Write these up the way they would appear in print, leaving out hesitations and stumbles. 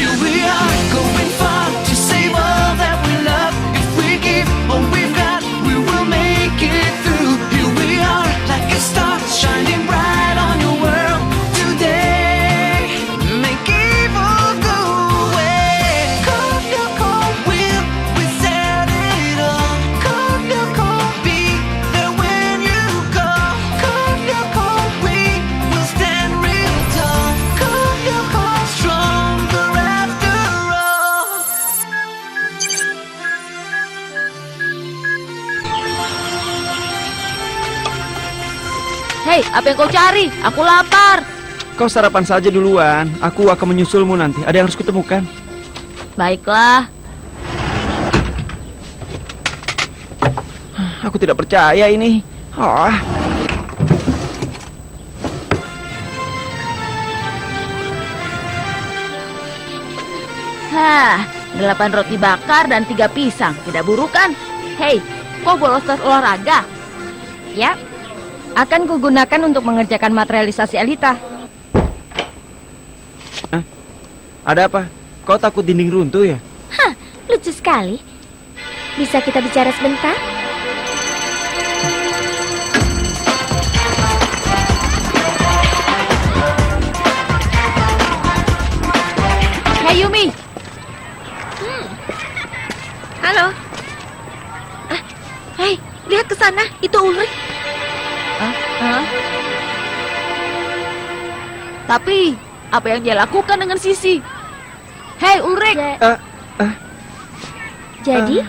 Here we are, going far to save all that we love. If we give all we've got, we will make it through. Here we are, like a star, shining bright on your world today. Make evil go away. Cold your cold will, we set it all. Cold your cold, be there when you call. Cold your cold, we will stand real tall. Cold your cold, stronger after all. Hei, apa yang kau cari? Aku lapar. Kau sarapan saja duluan. Aku akan menyusulmu nanti. Ada yang harus kutemukan. Baiklah. Aku tidak percaya ini. Ah. Hah, 8 roti bakar dan 3 pisang. Tidak buruk kan? Hei, kau bolos tes olahraga? Ya, akan kugunakan untuk mengerjakan materialisasi Alita. Ada apa? Kau takut dinding runtuh ya? Hah, lucu sekali. Bisa kita bicara sebentar? Hei Yumi, Halo. Hei, lihat ke sana. Itu Ulrich. tapi apa yang dia lakukan dengan Sisi? Hei Ulrich, Jadi,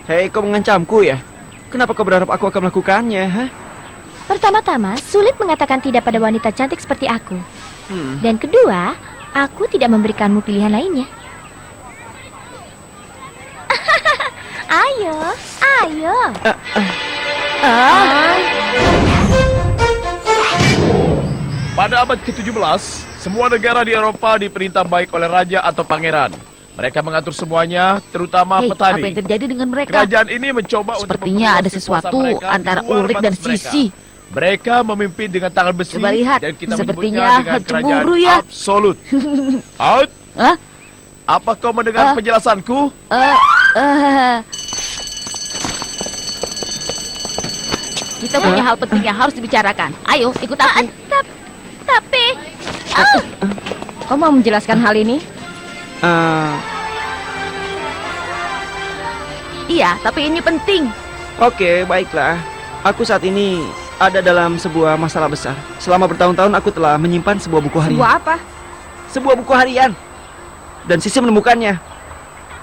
Hei, kau mengancamku ya? Kenapa kau berharap aku akan melakukannya? Hah? pertama-tama, sulit mengatakan tidak pada wanita cantik seperti aku. Dan kedua, aku tidak memberikanmu pilihan lainnya. Ayo, ayo. Pada abad ke-17, semua negara di Eropa diperintah baik oleh raja atau pangeran. Mereka mengatur semuanya, terutama hei, petani. apa yang terjadi dengan mereka? Kerajaan ini mencoba Sepertinya ada sesuatu antara Ulrich dan Sisi. Mereka memimpin dengan tangan besi. Coba lihat, dan kita sepertinya menyebutnya dengan cemburu kerajaan ya. absolut. Out. Hah? Apa kau mendengar penjelasanku? Kita punya hal penting yang harus dibicarakan. Ayo, ikut aku. Tapi, Kau mau menjelaskan hal ini? Iya, tapi ini penting. Oke, baiklah. Aku saat ini ada dalam sebuah masalah besar. Selama bertahun-tahun aku telah menyimpan sebuah buku harian. Sebuah apa? Sebuah buku harian. Dan Sisi menemukannya.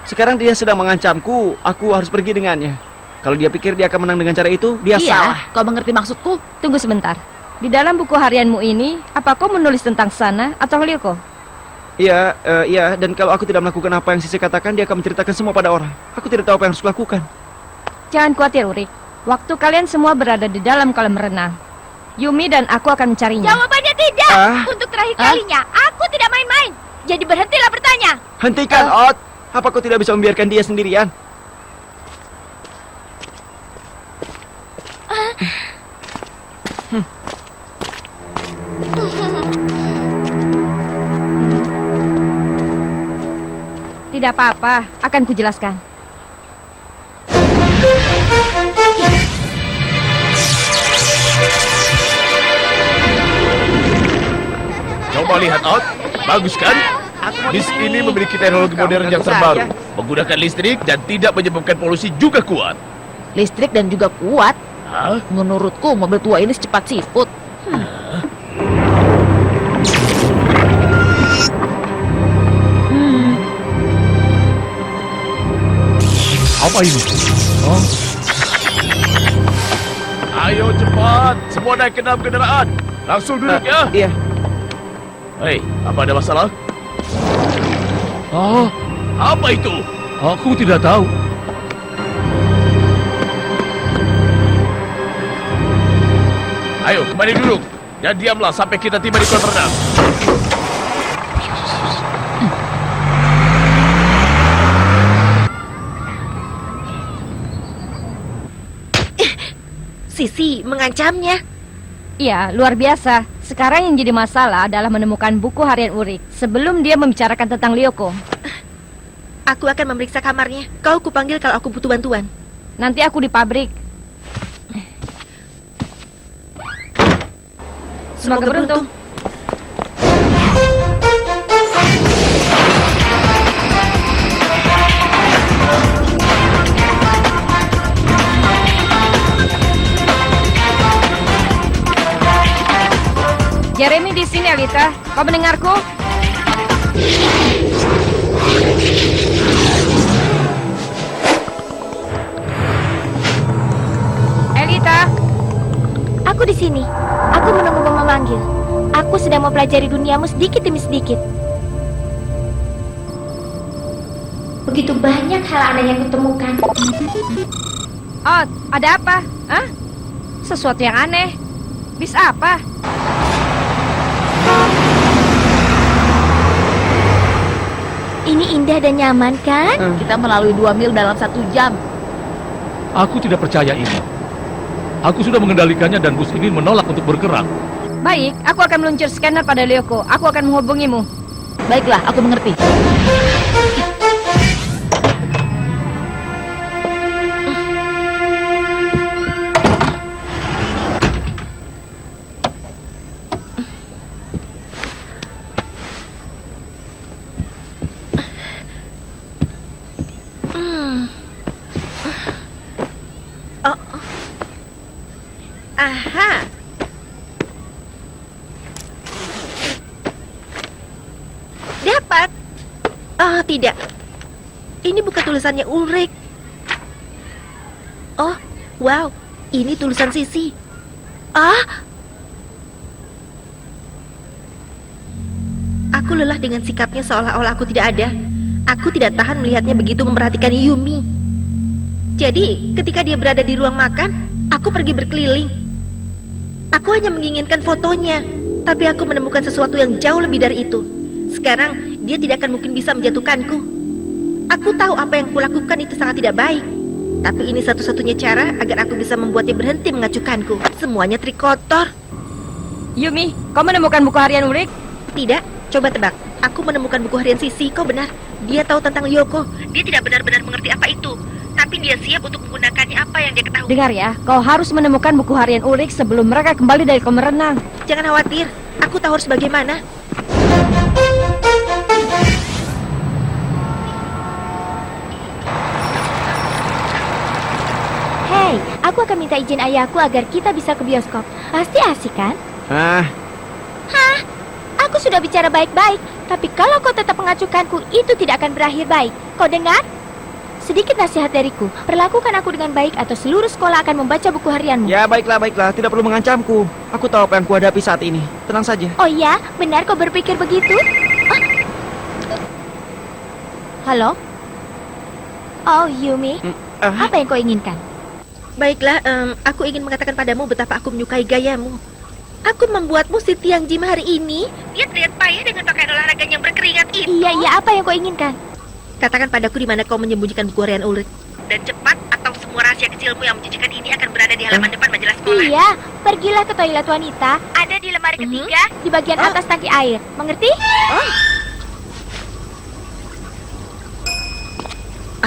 Sekarang dia sedang mengancamku, aku harus pergi dengannya. Kalau dia pikir dia akan menang dengan cara itu, dia salah. Iya, kau mengerti maksudku? Tunggu sebentar. Di dalam buku harianmu ini, apa kau menulis tentang Sana atau Lyoko? Iya, iya. Dan kalau aku tidak melakukan apa yang Sisi katakan, dia akan menceritakan semua pada orang. Aku tidak tahu apa yang harus kulakukan. Jangan khawatir, Ulrich. Waktu kalian semua berada di dalam kolam renang, Yumi dan aku akan mencarinya. jawabannya tidak. Untuk terakhir kalinya, aku tidak main-main. Jadi berhentilah bertanya. Hentikan, Ot. Apa kau tidak bisa membiarkan dia sendirian? Tidak apa-apa, akan kujelaskan. Coba lihat, Out. Bagus kan? Bis ini memiliki teknologi modern yang terbaru, menggunakan listrik dan tidak menyebabkan polusi juga kuat. Listrik dan juga kuat. Hah? Menurutku mobil tua ini secepat siput. Apa ini? Oh. Ayo cepat, semua naik ke dalam kendaraan. Langsung duduk ya. Iya. Hei, apa ada masalah? Oh, apa itu? Aku tidak tahu. Ayo, kembali duduk. Dan diamlah sampai kita tiba di kolam renang. Sisi mengancamnya. Iya, luar biasa. Sekarang yang jadi masalah adalah menemukan buku harian Ulrich sebelum dia membicarakan tentang Lyoko. Aku akan memeriksa kamarnya. Kau kupanggil kalau aku butuh bantuan. Nanti aku di pabrik. Semoga beruntung. Jeremy di sini, Alita. Kau mendengarku? Alita, Aku di sini. Aku menunggumu memanggil. Aku sedang mempelajari duniamu sedikit demi sedikit. Begitu banyak hal aneh yang kutemukan. oh, ada apa? Hah? Sesuatu yang aneh. Bis apa? Ini indah dan nyaman, kan? Kita melalui 2 mil dalam 1 jam. Aku tidak percaya ini. Aku sudah mengendalikannya dan bus ini menolak untuk bergerak. Baik, aku akan meluncur scanner pada Lyoko. Aku akan menghubungimu. Baiklah, aku mengerti. Aha. Dapat. Oh, tidak. Ini bukan tulisannya Ulrich. Oh, wow. Ini tulisan Sisi. Aku lelah dengan sikapnya seolah-olah aku tidak ada. Aku tidak tahan melihatnya begitu memperhatikan Yumi. Jadi, ketika dia berada di ruang makan, aku pergi berkeliling. Aku hanya menginginkan fotonya, tapi aku menemukan sesuatu yang jauh lebih dari itu. Sekarang, dia tidak akan mungkin bisa menjatuhkanku. Aku tahu apa yang kulakukan itu sangat tidak baik. Tapi ini satu-satunya cara agar aku bisa membuatnya berhenti mengacuhkanku. Semuanya trik kotor. Yumi, kau menemukan buku harian Ulrich? Tidak, coba tebak. Aku menemukan buku harian Sisi, kau benar. Dia tahu tentang Lyoko. Dia tidak benar-benar mengerti apa itu. Tapi dia siap untuk menggunakannya apa yang dia ketahui. Dengar ya, kau harus menemukan buku harian Ulrich sebelum mereka kembali dari kolam renang. Jangan khawatir, aku tahu harus bagaimana. Hei, aku akan minta izin ayahku agar kita bisa ke bioskop. Pasti asik kan? Aku sudah bicara baik-baik, tapi kalau kau tetap mengacuhkanku, itu tidak akan berakhir baik. Kau dengar? Sedikit nasihat dariku, perlakukan aku dengan baik atau seluruh sekolah akan membaca buku harianmu. Ya, baiklah, baiklah. Tidak perlu mengancamku. Aku tahu apa yang kuhadapi saat ini. Tenang saja. Oh iya, benar kau berpikir begitu? Halo? Oh, Yumi, apa yang kau inginkan? Baiklah, aku ingin mengatakan padamu betapa aku menyukai gayamu. Aku membuatmu si Tiang Jim hari ini. Dia terlihat payah dengan pakaian olahraga yang berkeringat itu. Iya, apa yang kau inginkan? Katakan padaku di mana kau menyembunyikan buku harian Ulrich. Dan cepat atau semua rahasia kecilmu yang menjijikan ini akan berada di halaman depan majalah sekolah. Iya, pergilah ke toilet wanita. Ada di lemari ketiga, di bagian atas tangki air. Mengerti?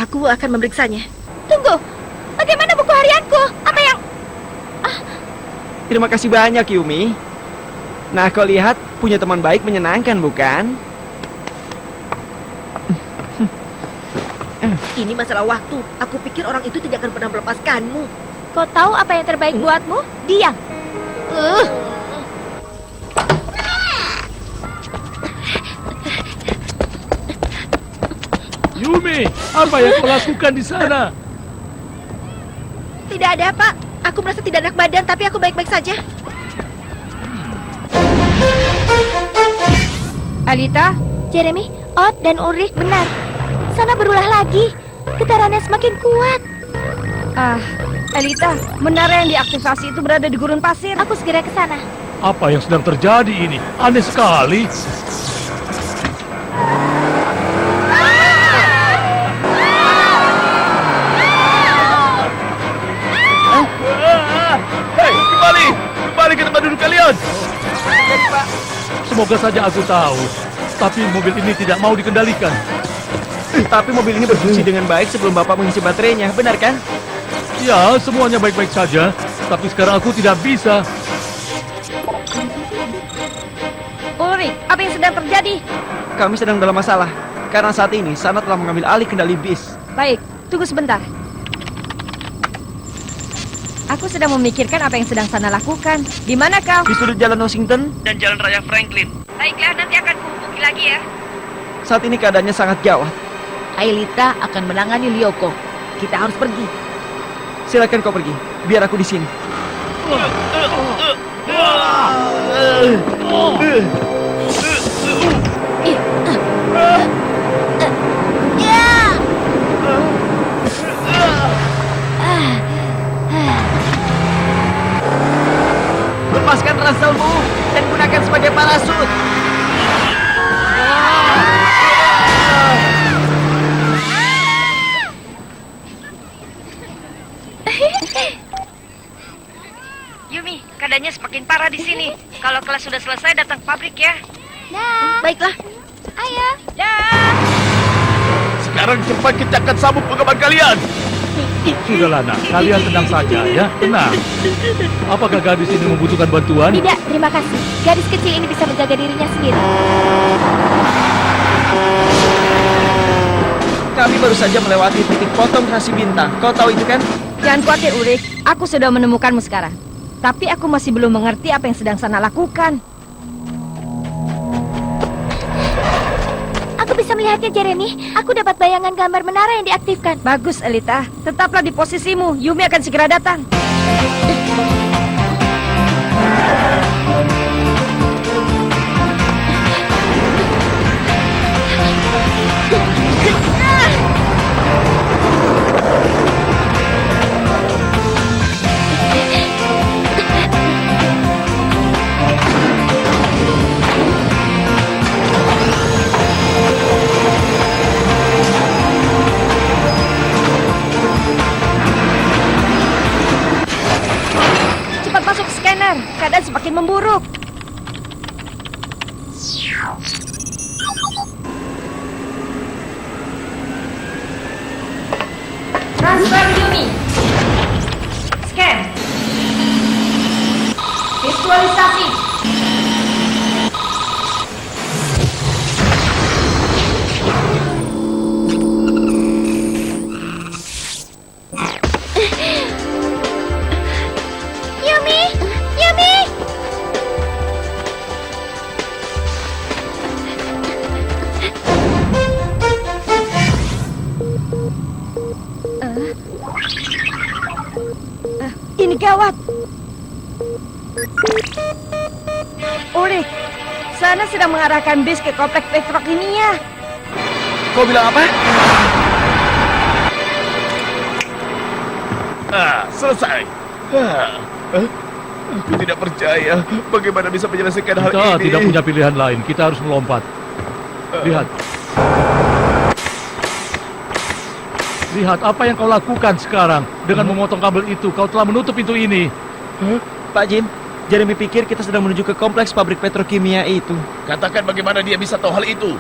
Aku akan memeriksanya. Tunggu, bagaimana buku harianku? Apa yang... Terima kasih banyak, Yumi. Nah, kau lihat, punya teman baik menyenangkan, bukan? Ini masalah waktu. Aku pikir orang itu tidak akan pernah melepaskanmu. Kau tahu apa yang terbaik buatmu? Diam. Yumi, apa yang kau lakukan di sana? Tidak ada, Pak. Aku merasa tidak enak badan, tapi aku baik-baik saja. Alita, Jeremy, Ott, dan Ulrich benar. Sana berulah lagi. Getarannya semakin kuat. Alita, menara yang diaktifasi itu berada di gurun pasir. Aku segera ke sana. Apa yang sedang terjadi ini? Aneh sekali. Hei, kembali ke tempat duduk kalian. Semoga saja aku tahu. Tapi mobil ini tidak mau dikendalikan. Tapi mobil ini berfungsi dengan baik sebelum Bapak mengisi baterainya, benar kan? Ya, semuanya baik-baik saja. Tapi sekarang aku tidak bisa. Ulrich, apa yang sedang terjadi? Kami sedang dalam masalah. Karena saat ini Sana telah mengambil alih kendali bis. Baik, tunggu sebentar. Aku sedang memikirkan apa yang sedang Sana lakukan. Di mana kau? Di sudut jalan Washington dan jalan raya Franklin. Baiklah, nanti akan kuhubungi lagi ya. Saat ini keadaannya sangat gawat. Aelita akan menangani Lyoko. Kita harus pergi. Silakan kau pergi. Biar aku di sini. Lepaskan ranselmu dan gunakan sebagai parasut. Yumi, keadaannya semakin parah di sini. Kalau kelas sudah selesai, datang ke pabrik ya. Baiklah. Ayah. Sekarang cepat kencangkan sabuk pengaman kalian. Sudahlah nak, kalian tenang saja ya, tenang. Apakah gadis ini membutuhkan bantuan? Tidak, terima kasih. Gadis kecil ini bisa menjaga dirinya sendiri. Kami baru saja melewati titik potong rasi bintang. Kau tahu itu kan? Jangan khawatir, Ulrich. Aku sudah menemukanmu sekarang. Tapi aku masih belum mengerti apa yang sedang Sana lakukan. Aku bisa melihatnya, Jeremy. Aku dapat bayangan gambar menara yang diaktifkan. Bagus, Elita. Tetaplah di posisimu. Yumi akan segera datang. Cepat masuk ke scanner. Keadaan semakin memburuk. Transfer Yumi. Scan. Visualisasi. Yumi! Yumi! Ini gawat. Ulrich, Sana sedang mengarahkan bis ke kompleks petrokimia. Kau bilang apa? Selesai. Aku tidak percaya. Bagaimana bisa menyelesaikan hal Kita ini? tidak punya pilihan lain. Kita harus melompat. Lihat. Lihat apa yang kau lakukan sekarang. Dengan memotong kabel itu, kau telah menutup pintu ini. Pak Jim, Jeremy pikir kita sedang menuju ke kompleks pabrik petrokimia itu. Katakan bagaimana dia bisa tahu hal itu.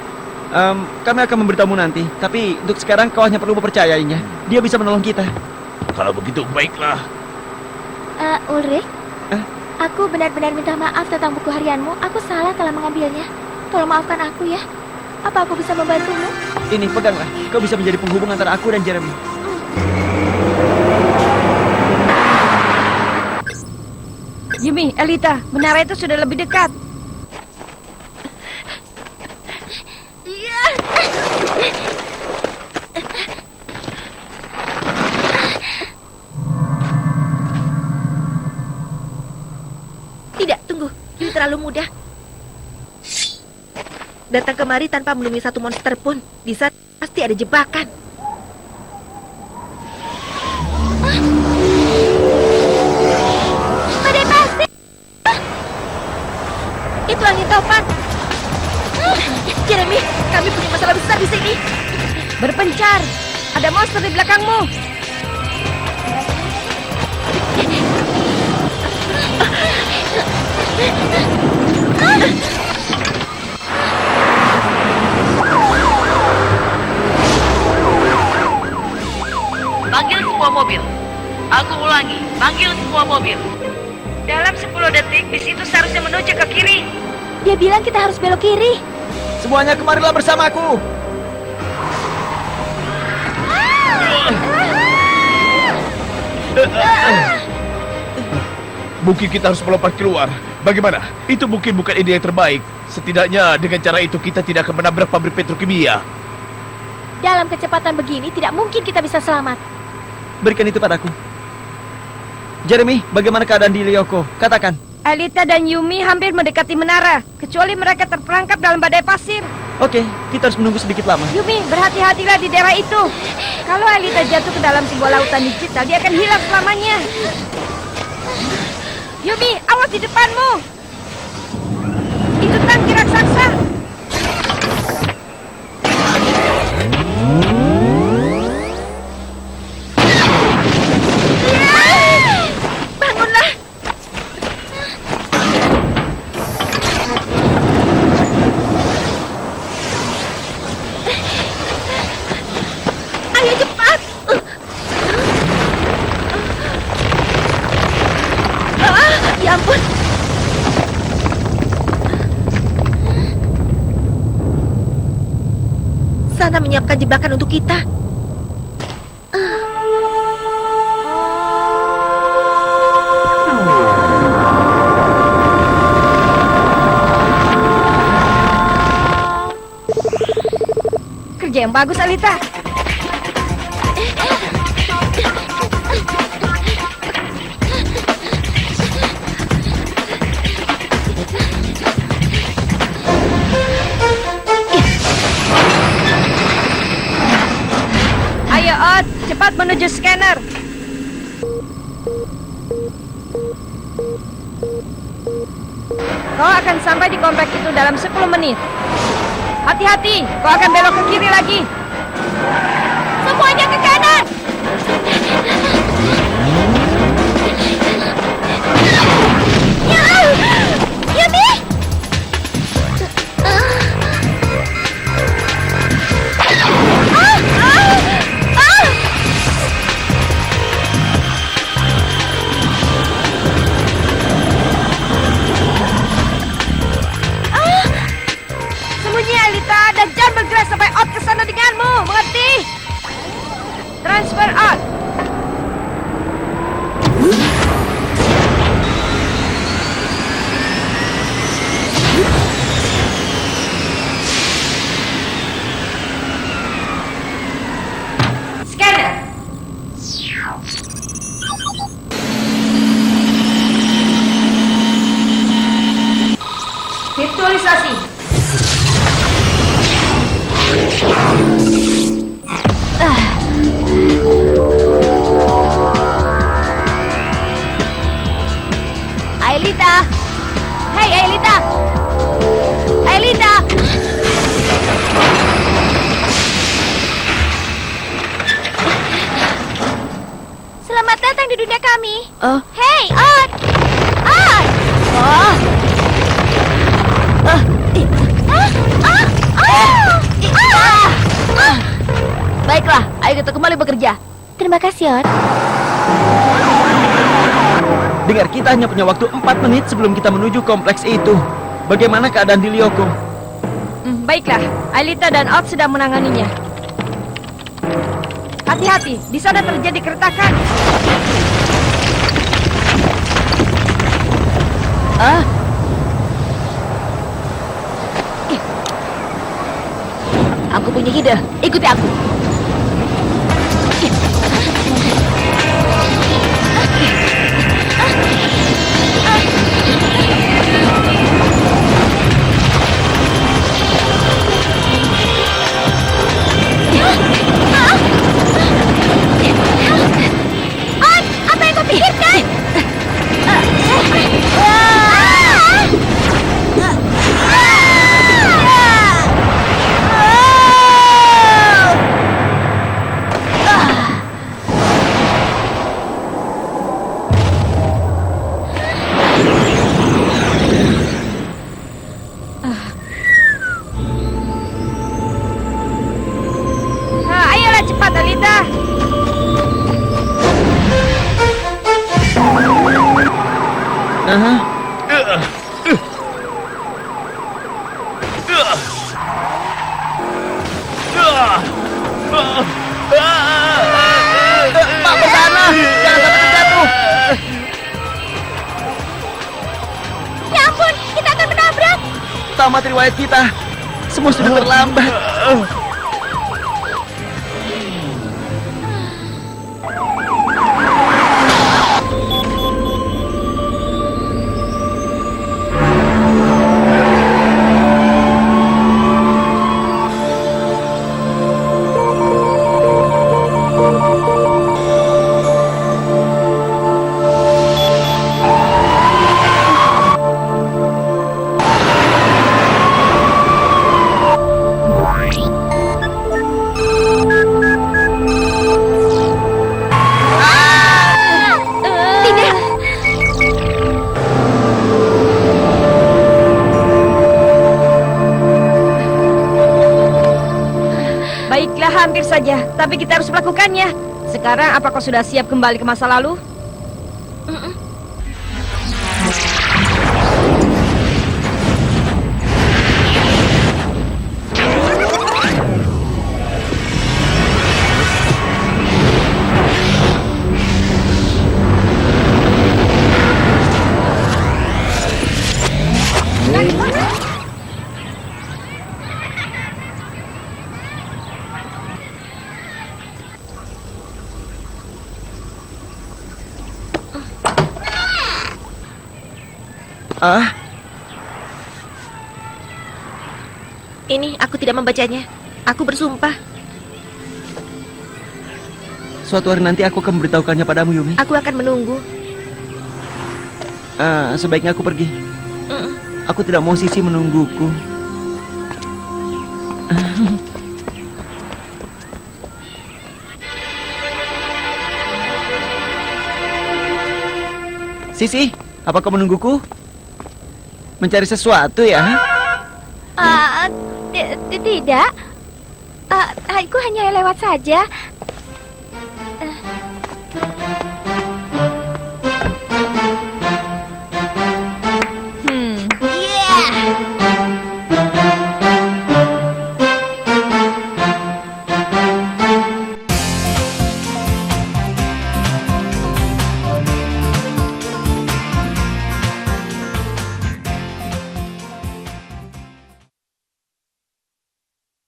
Kami akan memberitamu nanti. Tapi untuk sekarang kau hanya perlu mempercayainya. Dia bisa menolong kita. Kalau begitu, baiklah. Ulrich? Aku benar-benar minta maaf tentang buku harianmu. Aku salah telah mengambilnya. Tolong maafkan aku ya. Apa aku bisa membantumu? Ini, peganglah. Kau bisa menjadi penghubung antara aku dan Jeremy. Yumi, Elita, menara itu sudah lebih dekat. Tidak, tunggu. Ini terlalu mudah. Datang kemari tanpa menemui satu monster pun. Di sana pasti ada jebakan. Badai pasir! Itu angin topan. Jeremy, kami punya masalah besar di sini. Berpencar. Ada monster di belakangmu. Panggil semua mobil. Dalam 10 detik, bis itu seharusnya menuju ke kiri. Dia bilang kita harus belok kiri. Semuanya kemarilah bersamaku. Mungkin kita harus melompat keluar. Bagaimana? Itu mungkin bukan ide yang terbaik. Setidaknya dengan cara itu kita tidak akan menabrak pabrik petrokimia. Dalam kecepatan begini tidak mungkin kita bisa selamat. Berikan itu padaku. Jeremy, bagaimana keadaan di Lyoko? Katakan. Alita dan Yumi hampir mendekati menara, kecuali mereka terperangkap dalam badai pasir. Oke, kita harus menunggu sedikit lama. Yumi, berhati-hatilah di daerah itu. Kalau Alita jatuh ke dalam sebuah lautan digital, dia akan hilang selamanya. Yumi, awas di depanmu. Itu tangki raksasa. Bangunlah. Ayo cepat. Ya ampun. Sana menyiapkan jebakan untuk kita. Kerja yang bagus, Alita. Ayo, Ot, cepat menuju scanner. Kau akan sampai di komplek itu dalam 10 menit. Hati-hati, kau akan belok ke kiri lagi. Semuanya ke kanan. Yumi! Sembunyi, Alita, dan jangan bergerak sampai Ot ke sana denganmu, mengerti? Transfer Ot. Scanner. Virtualisasi. Aelita. Hei, Aelita. Aelita. Selamat datang di dunia kami. Oh. Hei, Ot! Ot! Oh. Baiklah, ayo kita kembali bekerja. Terima kasih, Ot. Dengar, kita hanya punya waktu 4 menit sebelum kita menuju kompleks itu. Bagaimana keadaan di Lyoko? Baiklah, Alita dan Ot sedang menanganinya. Hati-hati, di sana terjadi keretakan. Aku punya ide. Ikuti aku. Ot, apa yang kau pikirkan? Ayolah cepat, Alita. Pak Pesana, jangan sampai terjatuh. Ya ampun, kita akan menabrak. Tamat riwayat kita. Semua sudah terlambat. Tidak. Baiklah, hampir saja. Tapi kita harus melakukannya. Sekarang, apa kau sudah siap kembali ke masa lalu? Ini aku tidak membacanya. Aku bersumpah. Suatu hari nanti aku akan memberitahukannya padamu, Yumi. Aku akan menunggu. Sebaiknya aku pergi. Aku tidak mau Sisi menungguku. Sisi, apa kau menungguku? Mencari sesuatu ya? Tidak. Aku hanya lewat saja.